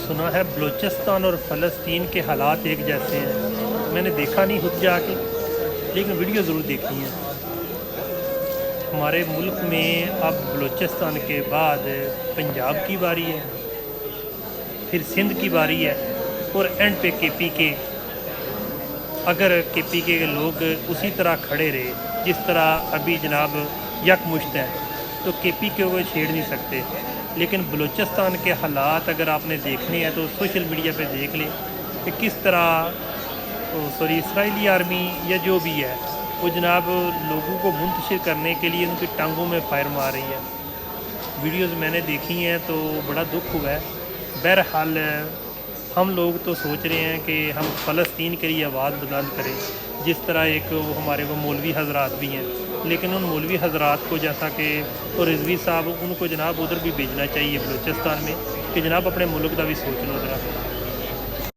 सुना है बलूचिस्तान और फ़लस्तीन के हालात एक जैसे हैं। मैंने देखा नहीं खुद जाके, लेकिन वीडियो ज़रूर देखी है। हमारे मुल्क में अब बलूचिस्तान के बाद पंजाब की बारी है, फिर सिंध की बारी है और एंड पे केपी के। अगर केपी के लोग उसी तरह खड़े रहे जिस तरह अभी जनाब यकमुश्त हैं, तो केपी के वो छेड़ नहीं सकते। लेकिन बलूचिस्तान के हालात अगर आपने देखने हैं तो सोशल मीडिया पे देख लें कि किस तरह इसराइली आर्मी या जो भी है वो जनाब लोगों को मुंतशिर करने के लिए उनकी टांगों में फायर मार रही है। वीडियोस मैंने देखी हैं तो बड़ा दुख हुआ है। बहरहाल हम लोग तो सोच रहे हैं कि हम फ़लस्तीन के लिए आवाज़ बुलंद करें, जिस तरह एक हमारे वो मौलवी हजरात भी हैं, लेकिन उन मौलवी हजरात को जैसा कि और रिजवी साहब उनको जनाब उधर भी भेजना चाहिए बलूचिस्तान में कि जनाब अपने मुल्क का भी सोच लो ज़रा।